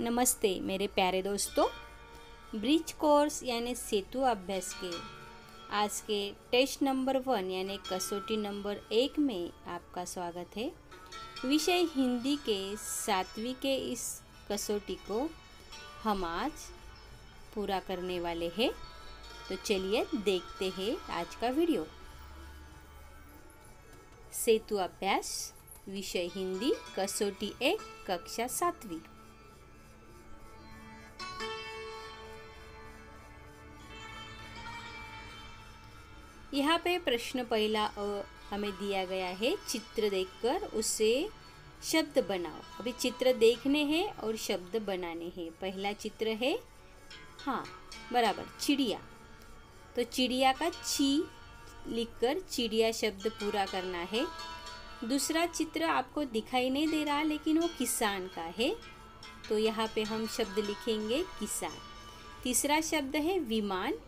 नमस्ते मेरे प्यारे दोस्तों। ब्रिज कोर्स यानी सेतु अभ्यास के आज के टेस्ट नंबर 1 यानी कसौटी नंबर 1 में आपका स्वागत है। विषय हिंदी के 7वीं के इस कसौटी को हम आज पूरा करने वाले हैं। तो चलिए देखते हैं आज का वीडियो। सेतु अभ्यास विषय हिंदी कसौटी 1 कक्षा 7वीं। यहाँ पे प्रश्न पहला हमें दिया गया है। चित्र देखकर उससे शब्द बनाओ। अभी चित्र देखने हैं और शब्द बनाने हैं। पहला चित्र है बराबर चिड़िया। तो चिड़िया का ची लिखकर चिड़िया शब्द पूरा करना है। दूसरा चित्र आपको दिखाई नहीं दे रहा लेकिन वो किसान का है, तो यहाँ पे हम शब्द लिखेंगे किसान। तीसरा शब्द है विमान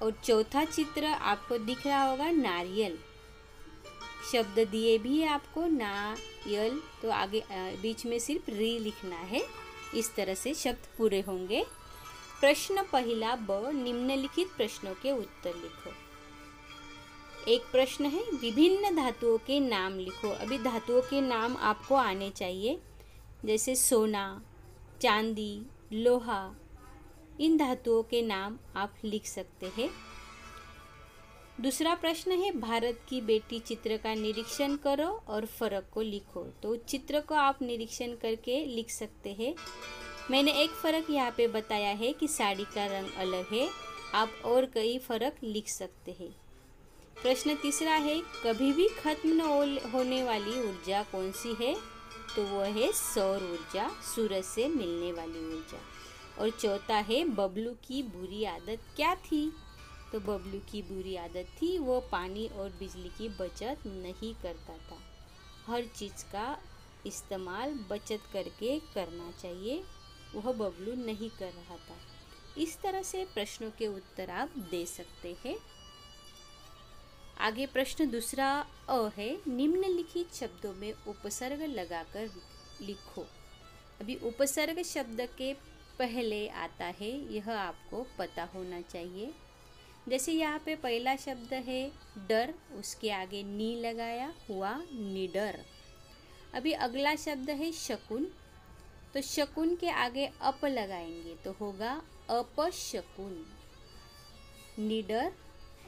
और चौथा चित्र आपको दिख रहा होगा नारियल। शब्द दिए भी है आपको नारियल, तो आगे बीच में सिर्फ री लिखना है। इस तरह से शब्द पूरे होंगे। प्रश्न पहला ब, निम्नलिखित प्रश्नों के उत्तर लिखो। एक प्रश्न है विभिन्न धातुओं के नाम लिखो। अभी धातुओं के नाम आपको आने चाहिए, जैसे सोना, चांदी, लोहा। इन धातुओं के नाम आप लिख सकते हैं। दूसरा प्रश्न है भारत की बेटी चित्र का निरीक्षण करो और फर्क को लिखो। तो चित्र को आप निरीक्षण करके लिख सकते हैं। मैंने एक फ़र्क यहाँ पे बताया है कि साड़ी का रंग अलग है। आप और कई फ़र्क लिख सकते हैं। प्रश्न तीसरा है कभी भी खत्म न होने वाली ऊर्जा कौन सी है? तो वह है सौर ऊर्जा, सूरज से मिलने वाली ऊर्जा। और चौथा है बबलू की बुरी आदत क्या थी? तो बबलू की बुरी आदत थी वो पानी और बिजली की बचत नहीं करता था। हर चीज़ का इस्तेमाल बचत करके करना चाहिए, वह बबलू नहीं कर रहा था। इस तरह से प्रश्नों के उत्तर आप दे सकते हैं। आगे प्रश्न दूसरा है निम्नलिखित शब्दों में उपसर्ग लगाकर लिखो। अभी उपसर्ग शब्द के पहले आता है, यह आपको पता होना चाहिए। जैसे यहाँ पे पहला शब्द है डर, उसके आगे नी लगाया हुआ निडर। अभी अगला शब्द है शकुन, तो शकुन के आगे अप लगाएंगे तो होगा अपशकुन। निडर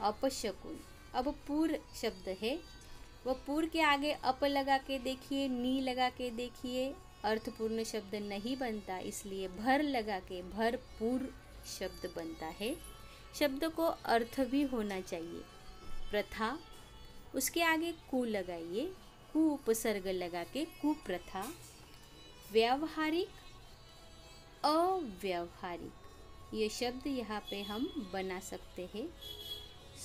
अपशकुन। अब पूर शब्द है, वह पूर के आगे अप लगा के देखिए, नी लगा के देखिए, अर्थपूर्ण शब्द नहीं बनता, इसलिए भर लगा के भरपूर शब्द बनता है। शब्द को अर्थ भी होना चाहिए। प्रथा, उसके आगे कु लगाइए, कु उपसर्ग लगा के कुप्रथा। व्यावहारिक, अव्यावहारिक, ये शब्द यहाँ पे हम बना सकते हैं।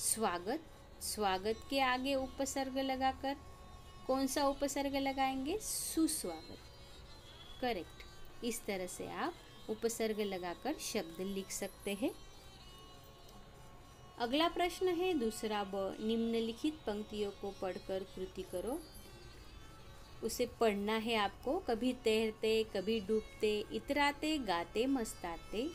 स्वागत, स्वागत के आगे उपसर्ग लगाकर कौन सा उपसर्ग लगाएंगे? सुस्वागत। करेक्ट। इस तरह से आप उपसर्ग लगाकर शब्द लिख सकते हैं। अगला प्रश्न है दूसरा ब, निम्नलिखित पंक्तियों को पढ़कर कृति करो। उसे पढ़ना है आपको। कभी तैरते, कभी डूबते, इतराते, गाते, मस्ताते।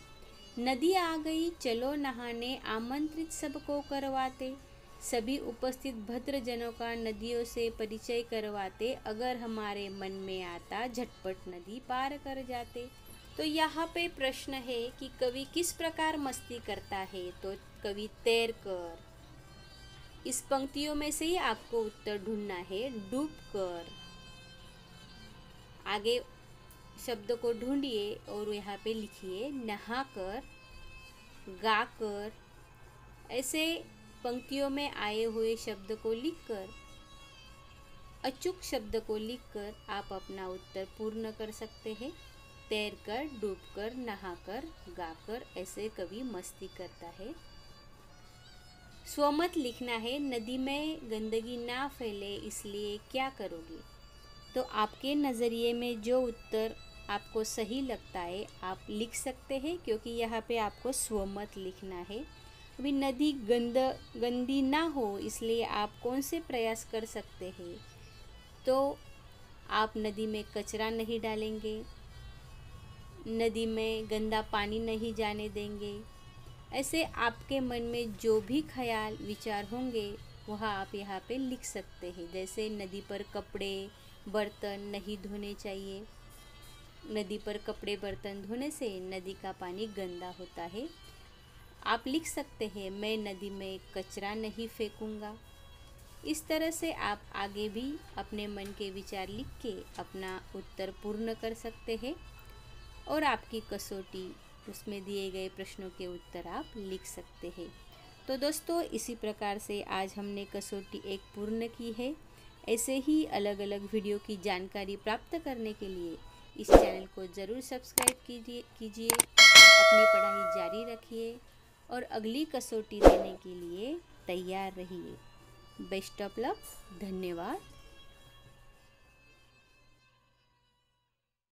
नदी आ गई, चलो नहाने, आमंत्रित सबको करवाते। सभी उपस्थित भद्रजनों का नदियों से परिचय करवाते। अगर हमारे मन में आता, झटपट नदी पार कर जाते। तो यहाँ पे प्रश्न है कि कवि किस प्रकार मस्ती करता है? तो कवि तैर कर। इस पंक्तियों में से ही आपको उत्तर ढूंढना है। डूब कर। आगे शब्द को ढूंढिए और यहाँ पे लिखिए नहा कर, गा कर। ऐसे पंक्तियों में आए हुए शब्द को लिखकर, अचूक शब्द को लिखकर आप अपना उत्तर पूर्ण कर सकते हैं। तैर कर, डूब कर, नहा कर, गा कर, ऐसे कवि मस्ती करता है। स्वमत लिखना है। नदी में गंदगी ना फैले इसलिए क्या करोगे? तो आपके नज़रिए में जो उत्तर आपको सही लगता है आप लिख सकते हैं, क्योंकि यहाँ पे आपको स्वमत लिखना है। अभी नदी गंदी ना हो इसलिए आप कौन से प्रयास कर सकते हैं? तो आप नदी में कचरा नहीं डालेंगे, नदी में गंदा पानी नहीं जाने देंगे। ऐसे आपके मन में जो भी ख्याल विचार होंगे वह आप यहाँ पे लिख सकते हैं। जैसे नदी पर कपड़े बर्तन नहीं धोने चाहिए, नदी पर कपड़े बर्तन धोने से नदी का पानी गंदा होता है। आप लिख सकते हैं मैं नदी में कचरा नहीं फेंकूंगा। इस तरह से आप आगे भी अपने मन के विचार लिख के अपना उत्तर पूर्ण कर सकते हैं और आपकी कसौटी उसमें दिए गए प्रश्नों के उत्तर आप लिख सकते हैं। तो दोस्तों, इसी प्रकार से आज हमने कसौटी एक पूर्ण की है। ऐसे ही अलग अलग वीडियो की जानकारी प्राप्त करने के लिए इस चैनल को ज़रूर सब्सक्राइब कीजिए। अपनी पढ़ाई जारी रखिए और अगली कसौटी देने के लिए तैयार रहिए। Best of luck. धन्यवाद।